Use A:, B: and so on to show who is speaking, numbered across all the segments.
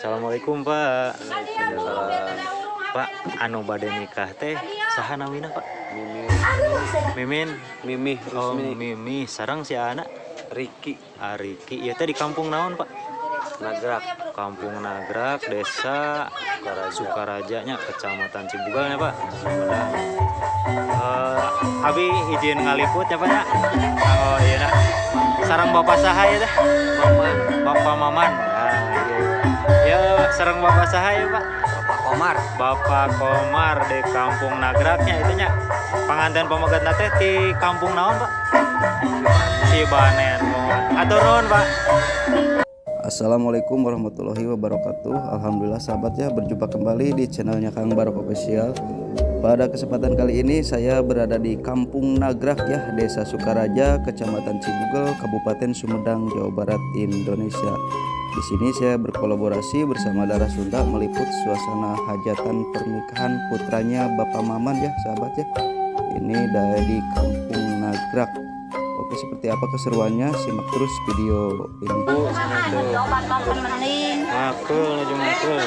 A: Assalamualaikum Pak. Pak, anu bade nikah teh saha namina Pak? Mimin.
B: Mimi.
A: Oh, Mimi. Sarang si anak
B: Riki.
A: Riki. Ieu teh di kampung naon Pak?
B: Nagrak.
A: Kampung Nagrak, Desa Sukarajanya, Kecamatan Cibugalnya Pak. Sumedang. Abi izin ngaliput ya Pak ya? Oh iya nah. Sarang Bapak saha ya teh?
B: Maman.
A: Bapak Maman. Nah, iya. Ya sarang Bapak saha ya Pak?
B: Bapak Komar.
A: Bapak Komar di Kampung Nagraknya itunya. Panganten pamagetna teh di kampung naon Pak? Cibanen. Atur nuhun Pak.
C: Assalamualaikum warahmatullahi wabarakatuh. Alhamdulillah sahabat ya, berjumpa kembali di channelnya Kang Barok Official. Pada kesempatan kali ini saya berada di Kampung Nagrak ya, Desa Sukaraja, Kecamatan Cibugal, Kabupaten Sumedang, Jawa Barat, Indonesia. Di sini saya berkolaborasi bersama Darah Sunda meliput suasana hajatan pernikahan putranya Bapak Maman ya sahabat ya. Ini dari Kampung Nagrak. Oke, seperti apa keseruannya? Simak terus video ini.
A: Makul aja makul.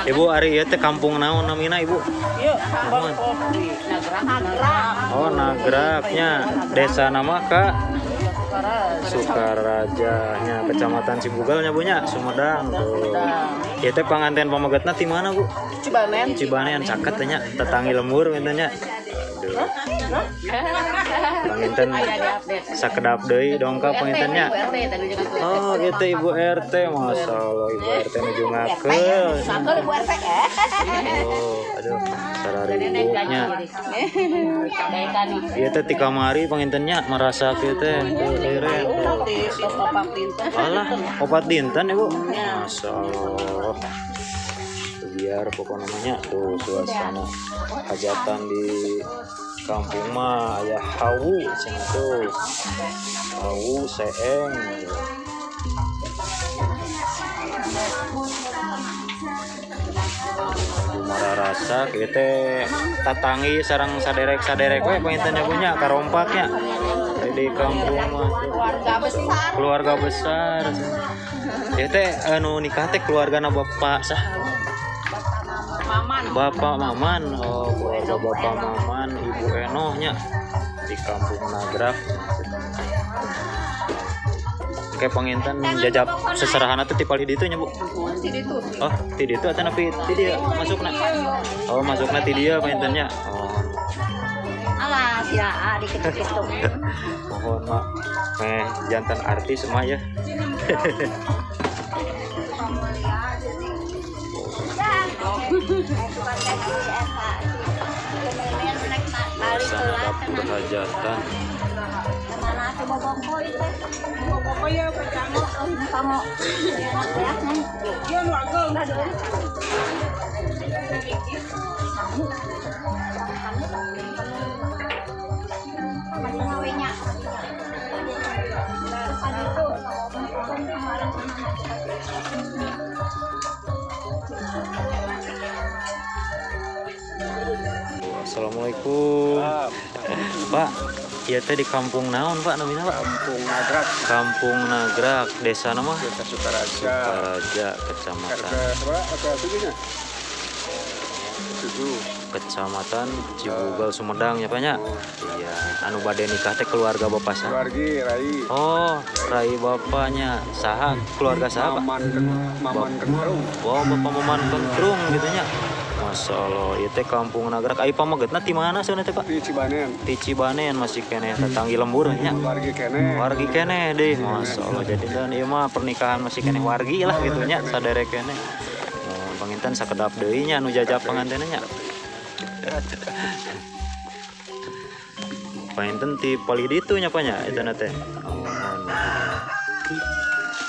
A: Ibu ari ieu teh kampung naon namina Ibu?
D: Iya,
A: Naon?
D: Nagrak.
A: Oh, Nagraknya. Desa nama Kak Sukarajanya, Kecamatan Cibugalnya Bunya, Sumedang. Tuh. Ieu teh panganten pamagetna ti mana Bu?
D: Cibanen.
A: Cibanean caket teh nya, tetangi lembur gitu nya. Panginten sakedap deui dongka pangintennya. Oh, gitu Ibu RT, Masya Allah Ibu RT nuju ngakeul.
D: Sakal Ibu RT.
A: Oh, aduh, sararibunya. Ieu teh ti kamari pangintennya merasa kieu teh tuh liren. Alah, opat dinten Ibu. Masya Allah. Biar pokok namanya tuh suasana hajatan di kampung mah aya hawu cenah tuh. Hawu seeng. Dumara rasa kieu teh tatangi sareng saderek-saderek we pangintennya punya karompaknya. Di kampung mah keluarga besar. Ieu teh anu nikah teh keluargana bapak saha? Bapak Maman. Oh, keluarga Bapak Maman, Ibu Enohnya di Kampung Nagrak. Oke, panginten jajab seserahan teh ti pali ditu nya Bu. Oh, ti ditu atuh nepi ti dieu masukna. Oh, masukna ti dieu pangintennya. Oh.
D: Alas ya, dikit-dikit.
A: Mohon mak jantan artis mah ya. Suasana dapur hajatan. Assalamualaikum. Pak, ieu teh di kampung naon Pak namina Pak?
B: Kampung Nagrak.
A: Kampung Nagrak, desa nama?
B: Desa Sukaraja.
A: Sukaraja, Kecamatan. Kecamatan Cibugal Sumedang ya Pak nya? Iya, anu bade nikah teh keluarga Bapak saha?
B: Keluarga Rai.
A: Oh, Rai bapaknya. Saha? Keluarga saha Pak?
B: Maman Kentrung.
A: Wow, Bapak Maman Kentrung gitu nya. Masya Allah, ieu teh Kampung Nagrak. Ai pamagetna ti mana seuneu teh Pak?
B: Di Cibanen.
A: Ti Cibanean masih keneh tetanggi lembur nya.
B: Wargi kene.
A: Wargi keneh deh. Masya Allah, jadi dan ieu mah pernikahan masih keneh wargi lah gitu nya, saderek keneh. Panginten sakedap deui nya anu jajab pangantenna nya. Panginten ti pali ditu nya Pak nya eta teh.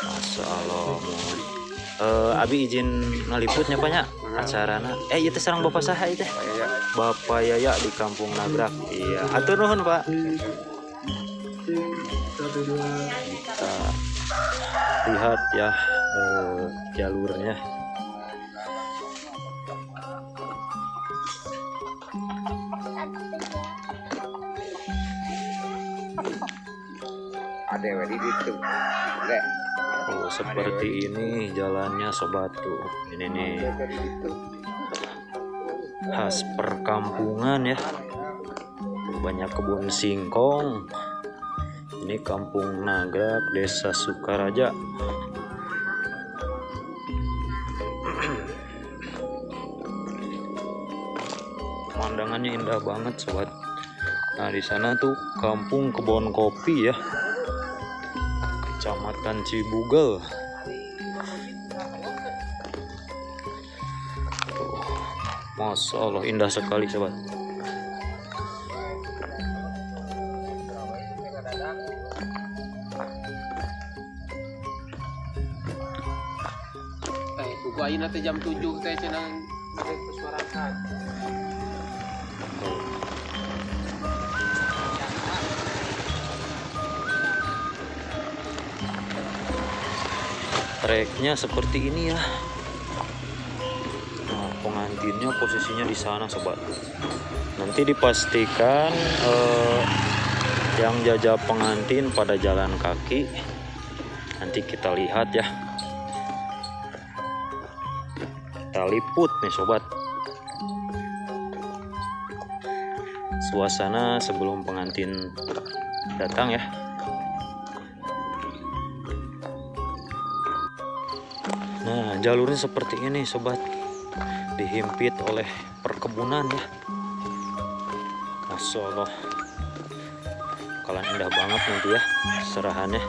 A: Masya Allah. Abi izin ngaliputnya Pak nya acarana. Ieu teh sareng Bapak saha ieu teh? Bapak Yaya di Kampung Nagrak. Iya, atur nuhun Pak. Kita lihat ya jalurnya.
B: dewe di situ. Lek.
A: Oh, seperti ini jalannya sobat tuh. Ini nih khas perkampungan ya. Tuh, banyak kebun singkong. Ini Kampung Nagrak, Desa Sukaraja. Pemandangannya indah banget sobat. Nah, di sana tuh Kampung Kebon Kopi ya. Kecamatan Cibugel. Tuh, Masya Allah indah sekali sobat.
E: Buku aja nanti jam 7 teh cenang pesuarakan.
A: Treknya seperti ini ya. Nah, pengantinnya posisinya di sana sobat. Nanti dipastikan yang jajah pengantin pada jalan kaki. Nanti kita lihat ya. Kita liput nih sobat. Suasana sebelum pengantin datang ya. Nah, jalurnya seperti ini sobat. Dihimpit oleh perkebunan ya. Masya Allah. Bakalan indah banget nanti ya serahannya.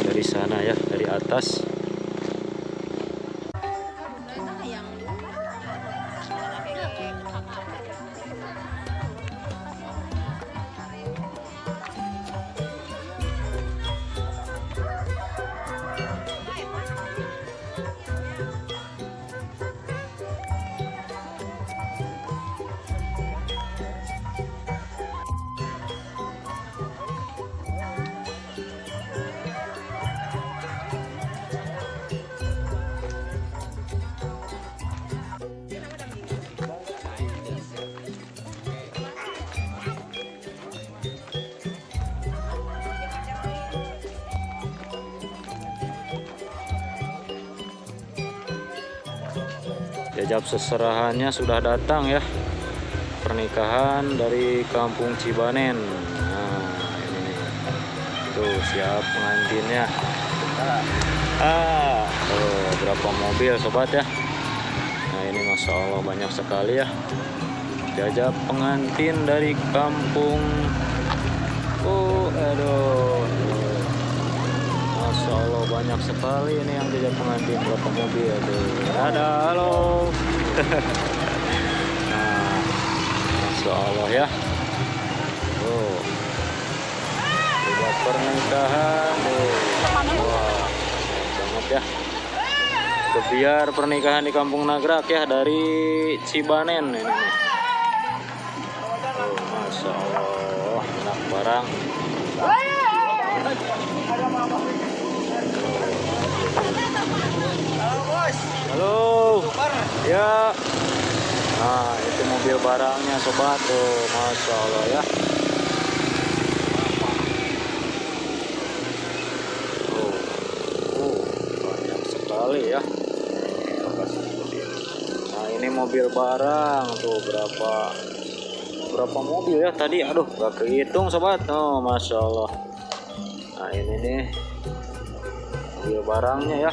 A: Dari sana ya, dari atas. Jajab seserahannya sudah datang ya. Pernikahan dari Kampung Cibanen. Nah, ini nih. Tuh siap pengantinnya. Tuh berapa mobil sobat ya. Nah, ini Masya Allah banyak sekali ya. Jajab pengantin dari Kampung. Aduh. Masya Allah banyak sekali ini yang jajak pengantin. Berapa mobil tuh. Ada, halo. Nah, Masya Allah ya. Tuh jajak pernikahan tuh. Wah, banget ya. Kebiar pernikahan di Kampung Nagrak ya dari Cibanen ini nih. Tuh, Masya Allah enak barang. Halo. Ya. Nah, itu mobil barangnya sobat tuh, Masya Allah ya. Banyak sekali ya. Nah, ini mobil barang tuh berapa mobil ya tadi? Aduh, gak kehitung sobat. Oh, Masya Allah. Nah, ini nih mobil barangnya ya.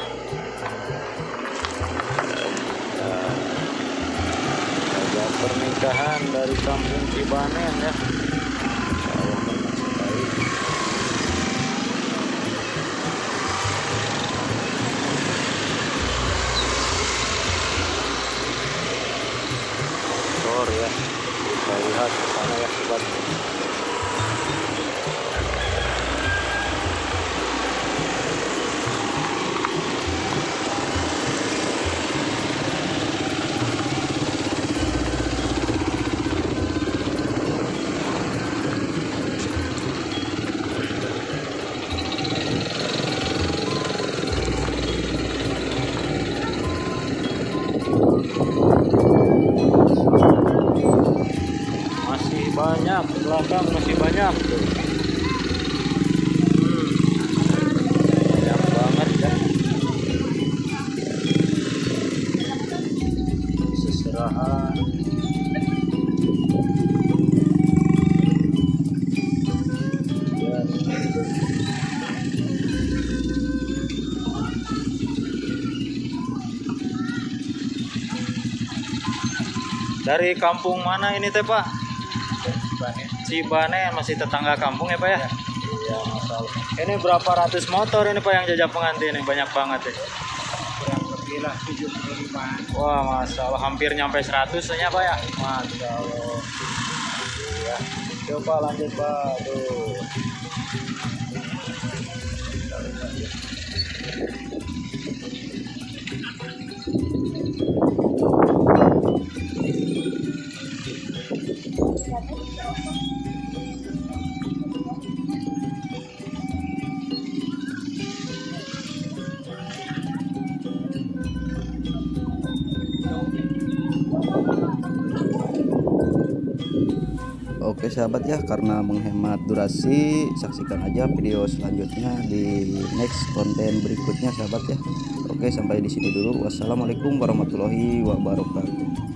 A: Pernikahan dari Kampung Cibanen ya. Motor ya. Kita lihat ke sana ya sobat. Dari kampung mana ini teh Pak? Cibane, masih tetangga kampung ya Pak ya? Iya, masalah. Ini berapa ratus motor ini Pak yang jajak pengantin ini, banyak banget ya.
B: Gila 75.
A: Wah, masalah hampir nyampe 100 nya Pak ya. Masya Allah. Ya. Coba lanjut Pak. Tuh.
C: Oke sahabat ya, karena menghemat durasi, saksikan aja video selanjutnya di next konten berikutnya sahabat ya. Oke, sampai di sini dulu. Wassalamualaikum warahmatullahi wabarakatuh.